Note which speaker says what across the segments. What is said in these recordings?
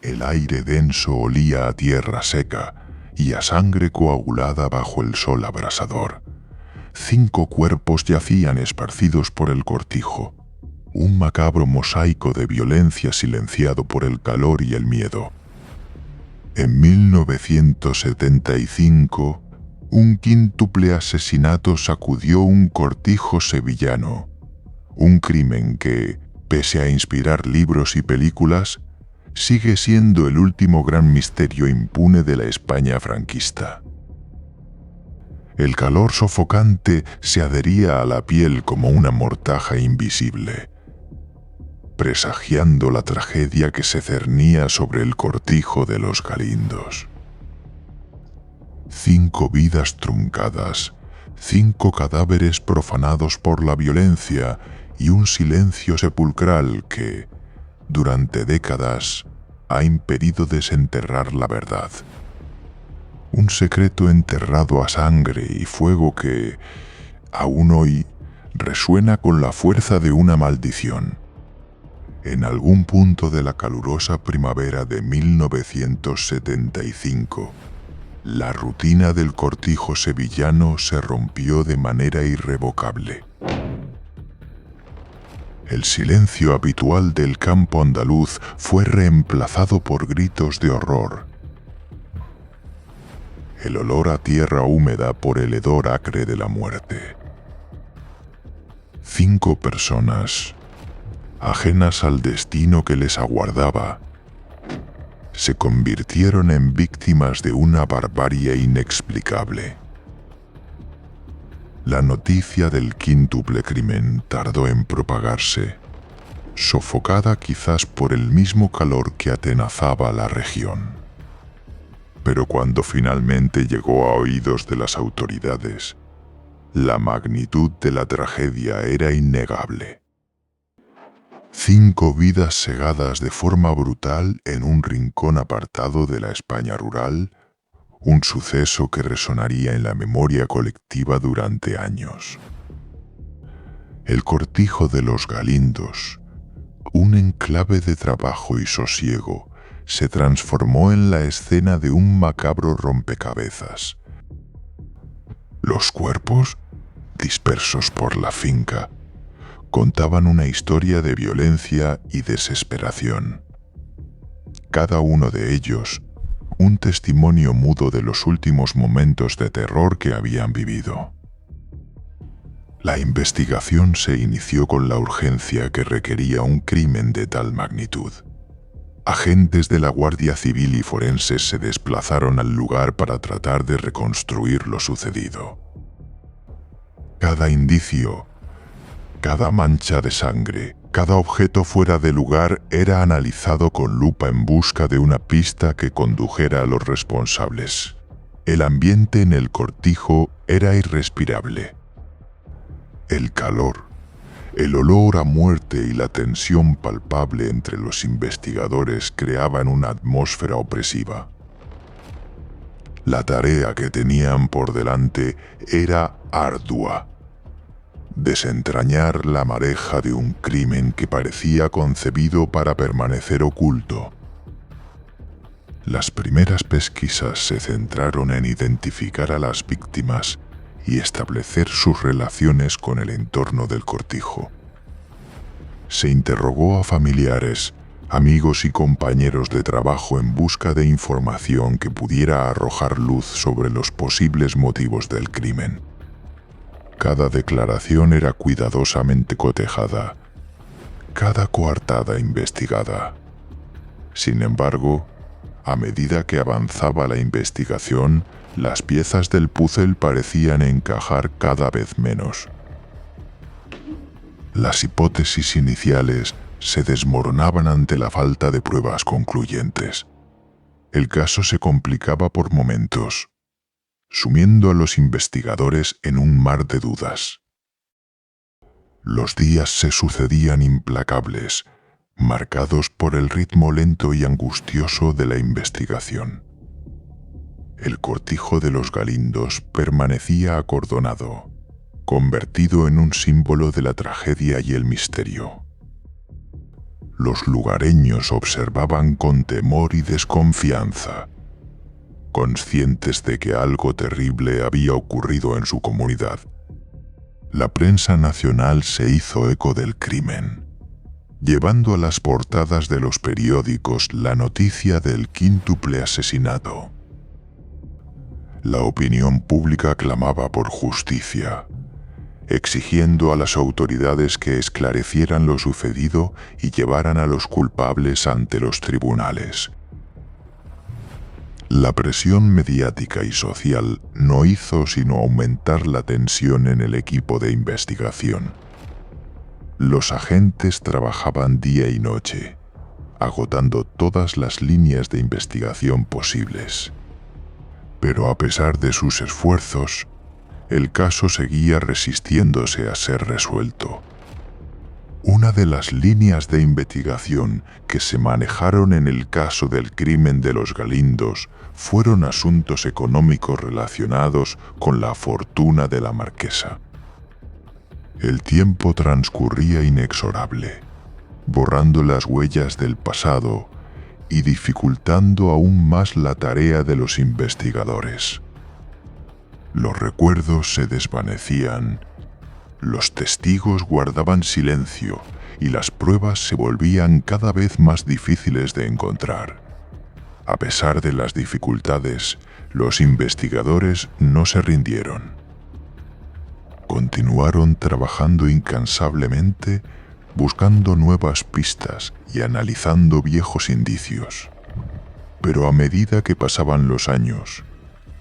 Speaker 1: El aire denso olía a tierra seca y a sangre coagulada bajo el sol abrasador. 5 cuerpos yacían esparcidos por el cortijo, un macabro mosaico de violencia silenciado por el calor y el miedo. En 1975, un quíntuple asesinato sacudió un cortijo sevillano, un crimen que, pese a inspirar libros y películas, sigue siendo el último gran misterio impune de la España franquista. El calor sofocante se adhería a la piel como una mortaja invisible, presagiando la tragedia que se cernía sobre el cortijo de los Galindos. 5 vidas truncadas, 5 cadáveres profanados por la violencia y un silencio sepulcral que, durante décadas, ha impedido desenterrar la verdad. Un secreto enterrado a sangre y fuego que, aún hoy, resuena con la fuerza de una maldición. En algún punto de la calurosa primavera de 1975, la rutina del cortijo sevillano se rompió de manera irrevocable. El silencio habitual del campo andaluz fue reemplazado por gritos de horror. El olor a tierra húmeda por el hedor acre de la muerte. 5 personas, ajenas al destino que les aguardaba, se convirtieron en víctimas de una barbarie inexplicable. La noticia del quíntuple crimen tardó en propagarse, sofocada quizás por el mismo calor que atenazaba la región. Pero cuando finalmente llegó a oídos de las autoridades, la magnitud de la tragedia era innegable. 5 vidas segadas de forma brutal en un rincón apartado de la España rural, un suceso que resonaría en la memoria colectiva durante años. El cortijo de los Galindos, un enclave de trabajo y sosiego, se transformó en la escena de un macabro rompecabezas. Los cuerpos, dispersos por la finca, contaban una historia de violencia y desesperación. Cada uno de ellos, un testimonio mudo de los últimos momentos de terror que habían vivido. La investigación se inició con la urgencia que requería un crimen de tal magnitud. Agentes de la Guardia Civil y forenses se desplazaron al lugar para tratar de reconstruir lo sucedido. Cada indicio, cada mancha de sangre, cada objeto fuera de lugar era analizado con lupa en busca de una pista que condujera a los responsables. El ambiente en el cortijo era irrespirable. El calor, el olor a muerte y la tensión palpable entre los investigadores creaban una atmósfera opresiva. La tarea que tenían por delante era ardua. Desentrañar la madeja de un crimen que parecía concebido para permanecer oculto. Las primeras pesquisas se centraron en identificar a las víctimas y establecer sus relaciones con el entorno del cortijo. Se interrogó a familiares, amigos y compañeros de trabajo en busca de información que pudiera arrojar luz sobre los posibles motivos del crimen. Cada declaración era cuidadosamente cotejada, cada coartada investigada. Sin embargo, a medida que avanzaba la investigación, las piezas del púzle parecían encajar cada vez menos. Las hipótesis iniciales se desmoronaban ante la falta de pruebas concluyentes. El caso se complicaba por momentos, sumiendo a los investigadores en un mar de dudas. Los días se sucedían implacables, marcados por el ritmo lento y angustioso de la investigación. El cortijo de los Galindos permanecía acordonado, convertido en un símbolo de la tragedia y el misterio. los lugareños observaban con temor y desconfianza, conscientes de que algo terrible había ocurrido en su comunidad. La prensa nacional se hizo eco del crimen, llevando a las portadas de los periódicos la noticia del quíntuple asesinato. La opinión pública clamaba por justicia, exigiendo a las autoridades que esclarecieran lo sucedido y llevaran a los culpables ante los tribunales. La presión mediática y social no hizo sino aumentar la tensión en el equipo de investigación. Los agentes trabajaban día y noche, agotando todas las líneas de investigación posibles. Pero a pesar de sus esfuerzos, el caso seguía resistiéndose a ser resuelto. Una de las líneas de investigación que se manejaron en el caso del crimen de los Galindos fueron asuntos económicos relacionados con la fortuna de la marquesa. El tiempo transcurría inexorable, borrando las huellas del pasado y dificultando aún más la tarea de los investigadores. Los recuerdos se desvanecían, los testigos guardaban silencio y las pruebas se volvían cada vez más difíciles de encontrar. A pesar de las dificultades, los investigadores no se rindieron. Continuaron trabajando incansablemente, buscando nuevas pistas y analizando viejos indicios. Pero a medida que pasaban los años,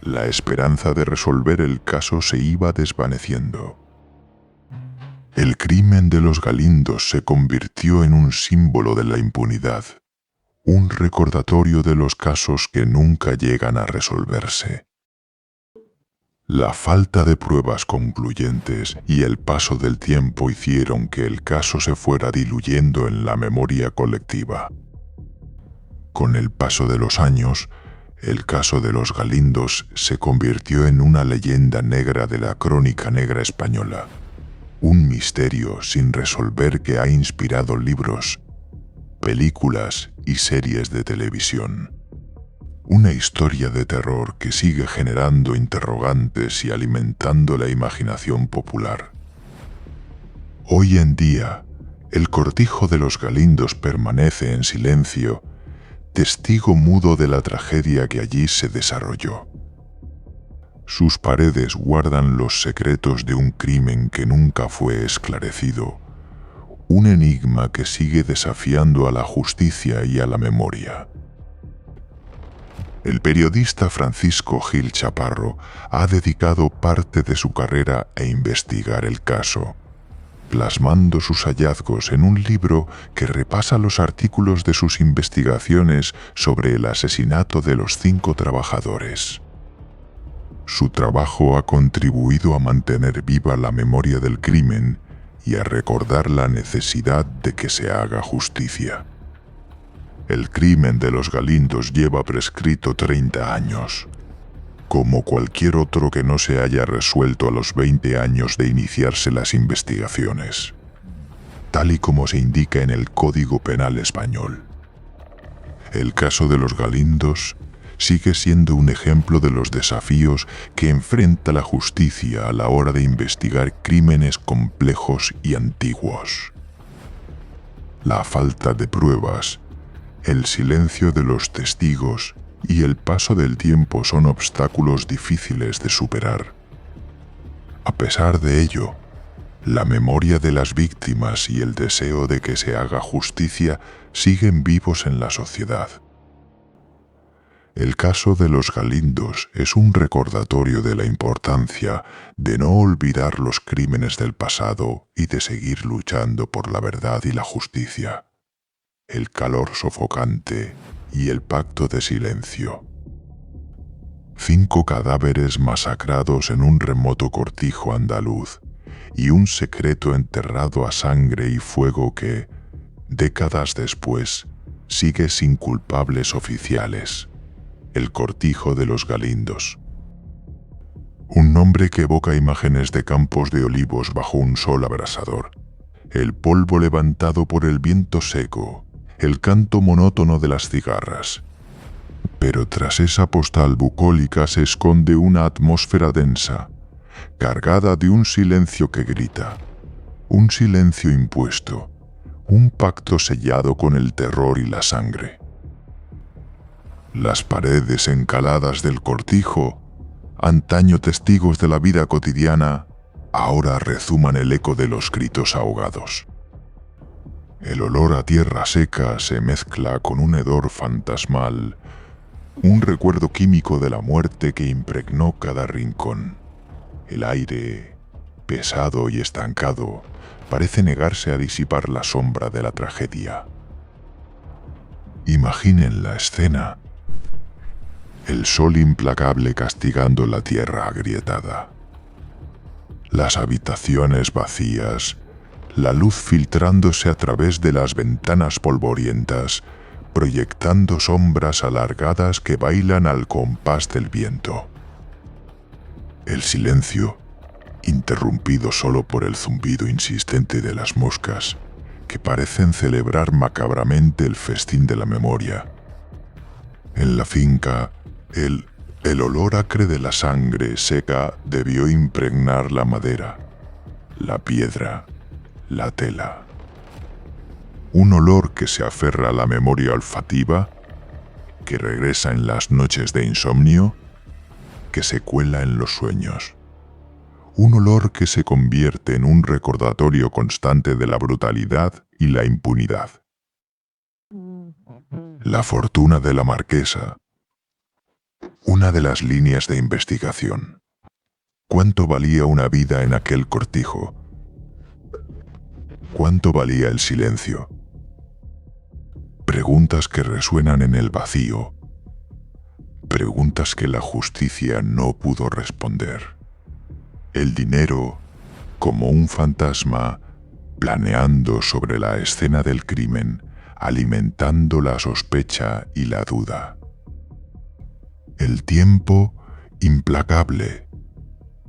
Speaker 1: la esperanza de resolver el caso se iba desvaneciendo. El crimen de los Galindos se convirtió en un símbolo de la impunidad, un recordatorio de los casos que nunca llegan a resolverse. La falta de pruebas concluyentes y el paso del tiempo hicieron que el caso se fuera diluyendo en la memoria colectiva. Con el paso de los años, el caso de los Galindos se convirtió en una leyenda negra de la crónica negra española, un misterio sin resolver que ha inspirado libros, películas y series de televisión. Una historia de terror que sigue generando interrogantes y alimentando la imaginación popular. Hoy en día, el cortijo de los Galindos permanece en silencio, testigo mudo de la tragedia que allí se desarrolló. Sus paredes guardan los secretos de un crimen que nunca fue esclarecido, un enigma que sigue desafiando a la justicia y a la memoria. El periodista Francisco Gil Chaparro ha dedicado parte de su carrera a investigar el caso, plasmando sus hallazgos en un libro que repasa los artículos de sus investigaciones sobre el asesinato de los 5 trabajadores. Su trabajo ha contribuido a mantener viva la memoria del crimen y a recordar la necesidad de que se haga justicia. El crimen de los Galindos lleva prescrito 30 años, como cualquier otro que no se haya resuelto a los 20 años de iniciarse las investigaciones, tal y como se indica en el Código Penal español. El caso de los Galindos sigue siendo un ejemplo de los desafíos que enfrenta la justicia a la hora de investigar crímenes complejos y antiguos. La falta de pruebas, el silencio de los testigos y el paso del tiempo son obstáculos difíciles de superar. A pesar de ello, la memoria de las víctimas y el deseo de que se haga justicia siguen vivos en la sociedad. El caso de los Galindos es un recordatorio de la importancia de no olvidar los crímenes del pasado y de seguir luchando por la verdad y la justicia. El calor sofocante y el pacto de silencio. 5 cadáveres masacrados en un remoto cortijo andaluz y un secreto enterrado a sangre y fuego que, décadas después, sigue sin culpables oficiales. El cortijo de los Galindos. Un nombre que evoca imágenes de campos de olivos bajo un sol abrasador, el polvo levantado por el viento seco, el canto monótono de las cigarras. Pero tras esa postal bucólica se esconde una atmósfera densa, cargada de un silencio que grita, un silencio impuesto, un pacto sellado con el terror y la sangre. Las paredes encaladas del cortijo, antaño testigos de la vida cotidiana, ahora rezuman el eco de los gritos ahogados. El olor a tierra seca se mezcla con un hedor fantasmal, un recuerdo químico de la muerte que impregnó cada rincón. El aire, pesado y estancado, parece negarse a disipar la sombra de la tragedia. Imaginen la escena. El sol implacable castigando la tierra agrietada. Las habitaciones vacías, la luz filtrándose a través de las ventanas polvorientas, proyectando sombras alargadas que bailan al compás del viento. El silencio, interrumpido solo por el zumbido insistente de las moscas, que parecen celebrar macabramente el festín de la memoria. En la finca, el olor acre de la sangre seca debió impregnar la madera, la piedra, la tela. Un olor que se aferra a la memoria olfativa, que regresa en las noches de insomnio, que se cuela en los sueños. Un olor que se convierte en un recordatorio constante de la brutalidad y la impunidad. La fortuna de la marquesa. Una de las líneas de investigación. ¿Cuánto valía una vida en aquel cortijo? ¿Cuánto valía el silencio? Preguntas que resuenan en el vacío. Preguntas que la justicia no pudo responder. El dinero, como un fantasma, planeando sobre la escena del crimen, alimentando la sospecha y la duda. El tiempo, implacable,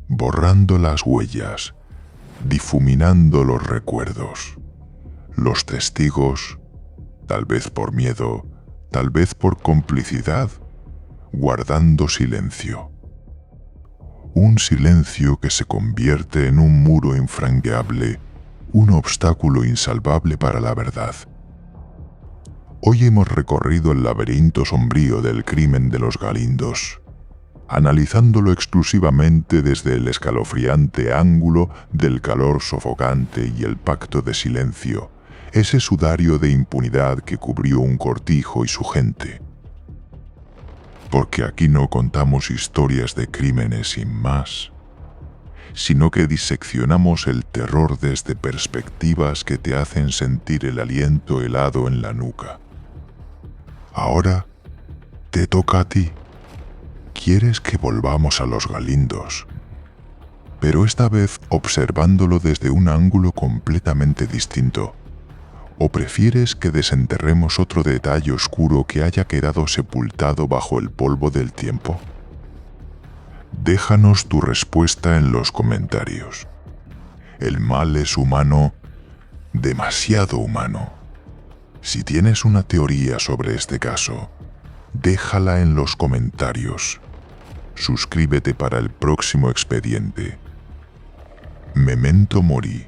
Speaker 1: borrando las huellas, difuminando los recuerdos. Los testigos, tal vez por miedo, tal vez por complicidad, guardando silencio. Un silencio que se convierte en un muro infranqueable, un obstáculo insalvable para la verdad. Hoy hemos recorrido el laberinto sombrío del crimen de los Galindos, analizándolo exclusivamente desde el escalofriante ángulo del calor sofocante y el pacto de silencio, ese sudario de impunidad que cubrió un cortijo y su gente. Porque aquí no contamos historias de crímenes sin más, sino que diseccionamos el terror desde perspectivas que te hacen sentir el aliento helado en la nuca. Ahora te toca a ti. Quieres que volvamos a los Galindos, pero esta vez observándolo desde un ángulo completamente distinto. ¿O prefieres que desenterremos otro detalle oscuro que haya quedado sepultado bajo el polvo del tiempo? Déjanos tu respuesta en los comentarios. El mal es humano, demasiado humano. Si tienes una teoría sobre este caso, déjala en los comentarios. Suscríbete para el próximo expediente. Memento Mori.